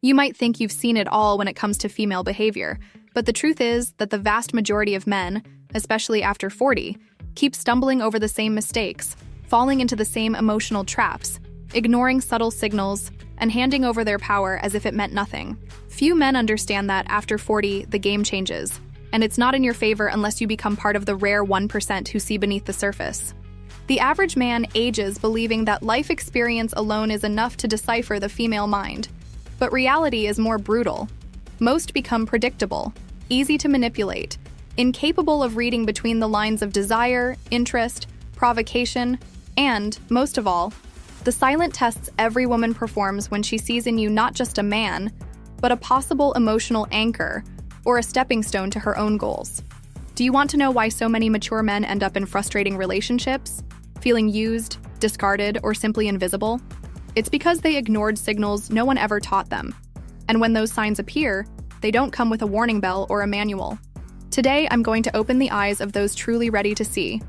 You might think you've seen it all when it comes to female behavior, but the truth is that the vast majority of men, especially after 40, keep stumbling over the same mistakes, falling into the same emotional traps, ignoring subtle signals, and handing over their power as if it meant nothing. Few men understand that after 40, the game changes, and it's not in your favor unless you become part of the rare 1% who see beneath the surface. The average man ages believing that life experience alone is enough to decipher the female mind. But reality is more brutal. Most become predictable, easy to manipulate, incapable of reading between the lines of desire, interest, provocation, and, most of all, the silent tests every woman performs when she sees in you not just a man, but a possible emotional anchor or a stepping stone to her own goals. Do you want to know why so many mature men end up in frustrating relationships, feeling used, discarded, or simply invisible? It's because they ignored signals no one ever taught them. And when those signs appear, they don't come with a warning bell or a manual. Today, I'm going to open the eyes of those truly ready to see,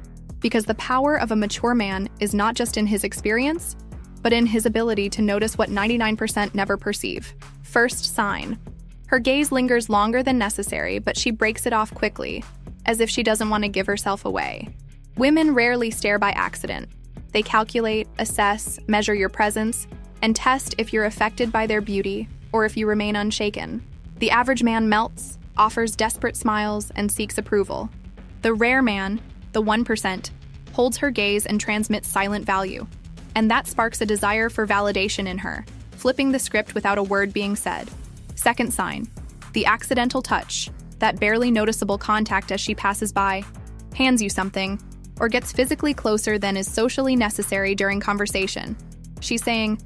because the power of a mature man is not just in his experience, but in his ability to notice what 99% never perceive. First sign. Her gaze lingers longer than necessary, but she breaks it off quickly, as if she doesn't want to give herself away. Women rarely stare by accident. They calculate, assess, measure your presence, and test if you're affected by their beauty or if you remain unshaken. The average man melts, offers desperate smiles, and seeks approval. The rare man, the 1%, holds her gaze and transmits silent value. And that sparks a desire for validation in her, flipping the script without a word being said. Second sign, the accidental touch, that barely noticeable contact as she passes by, hands you something, or gets physically closer than is socially necessary during conversation. She's saying,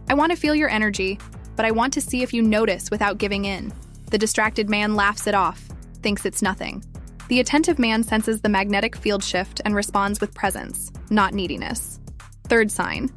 "I want to feel your energy, but I want to see if you notice without giving in." The distracted man laughs it off, thinks it's nothing. The attentive man senses the magnetic field shift and responds with presence, not neediness. Third sign,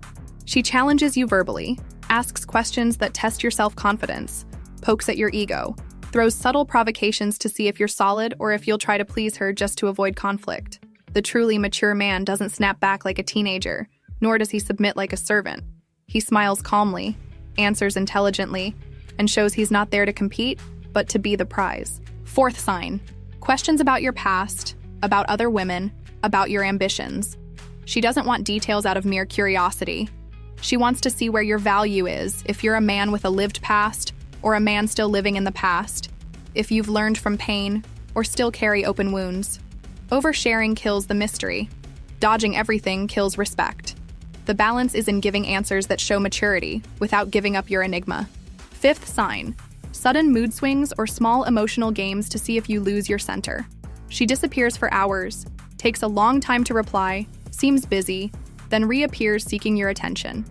she challenges you verbally, asks questions that test your self-confidence, pokes at your ego, throws subtle provocations to see if you're solid or if you'll try to please her just to avoid conflict. The truly mature man doesn't snap back like a teenager, nor does he submit like a servant. He smiles calmly, answers intelligently, and shows he's not there to compete, but to be the prize. Fourth sign, questions about your past, about other women, about your ambitions. She doesn't want details out of mere curiosity. She wants to see where your value is, if you're a man with a lived past, or a man still living in the past, if you've learned from pain, or still carry open wounds. Oversharing kills the mystery. Dodging everything kills respect. The balance is in giving answers that show maturity, without giving up your enigma. Fifth sign, sudden mood swings or small emotional games to see if you lose your center. She disappears for hours, takes a long time to reply, seems busy, then reappears seeking your attention.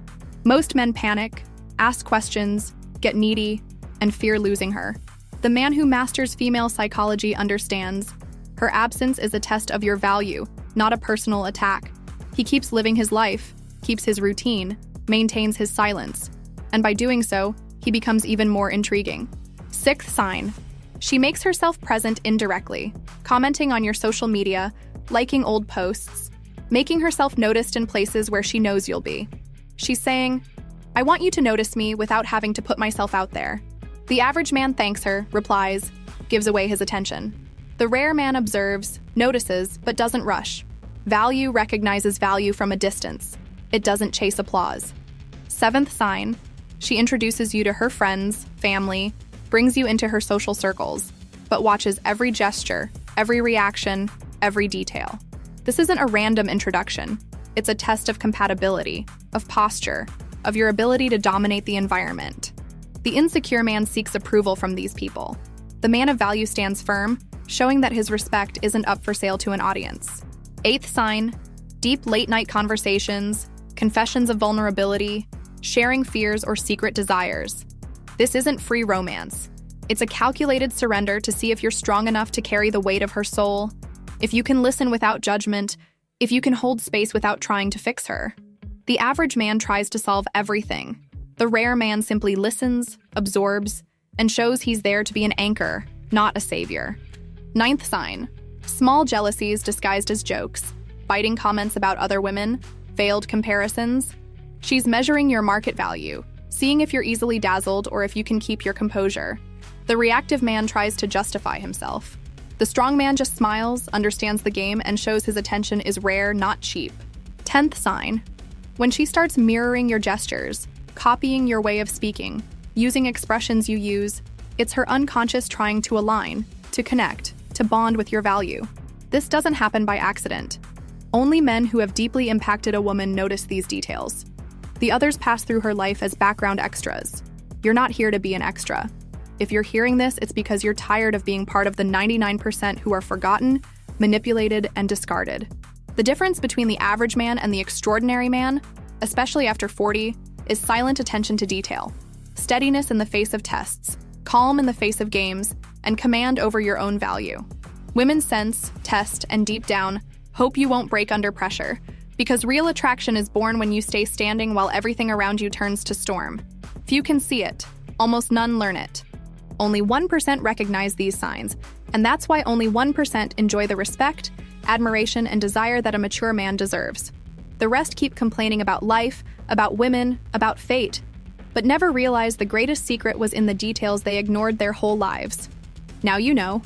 Most men panic, ask questions, get needy, and fear losing her. The man who masters female psychology understands. Her absence is a test of your value, not a personal attack. He keeps living his life, keeps his routine, maintains his silence, and by doing so, he becomes even more intriguing. Sixth sign, she makes herself present indirectly, commenting on your social media, liking old posts, making herself noticed in places where she knows you'll be. She's saying, "I want you to notice me without having to put myself out there." The average man thanks her, replies, gives away his attention. The rare man observes, notices, but doesn't rush. Value recognizes value from a distance. It doesn't chase applause. Seventh sign, she introduces you to her friends, family, brings you into her social circles, but watches every gesture, every reaction, every detail. This isn't a random introduction. It's a test of compatibility, of posture, of your ability to dominate the environment. The insecure man seeks approval from these people. The man of value stands firm, showing that his respect isn't up for sale to an audience. Eighth sign, deep late-night conversations, confessions of vulnerability, sharing fears or secret desires. This isn't free romance. It's a calculated surrender to see if you're strong enough to carry the weight of her soul, if you can listen without judgment, if you can hold space without trying to fix her. The average man tries to solve everything. The rare man simply listens, absorbs, and shows he's there to be an anchor, not a savior. Ninth sign, small jealousies disguised as jokes, biting comments about other women, veiled comparisons. She's measuring your market value, seeing if you're easily dazzled or if you can keep your composure. The reactive man tries to justify himself. The strong man just smiles, understands the game, and shows his attention is rare, not cheap. 10th sign. When she starts mirroring your gestures, copying your way of speaking, using expressions you use, it's her unconscious trying to align, to connect, to bond with your value. This doesn't happen by accident. Only men who have deeply impacted a woman notice these details. The others pass through her life as background extras. You're not here to be an extra. If you're hearing this, it's because you're tired of being part of the 99% who are forgotten, manipulated, and discarded. The difference between the average man and the extraordinary man, especially after 40, is silent attention to detail, steadiness in the face of tests, calm in the face of games, and command over your own value. Women sense, test, and deep down, hope you won't break under pressure, because real attraction is born when you stay standing while everything around you turns to storm. Few can see it, almost none learn it. Only 1% recognize these signs, and that's why only 1% enjoy the respect, admiration, and desire that a mature man deserves. The rest keep complaining about life, about women, about fate, but never realize the greatest secret was in the details they ignored their whole lives. Now you know.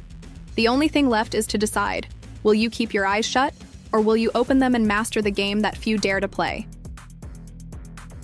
The only thing left is to decide, will you keep your eyes shut, or will you open them and master the game that few dare to play?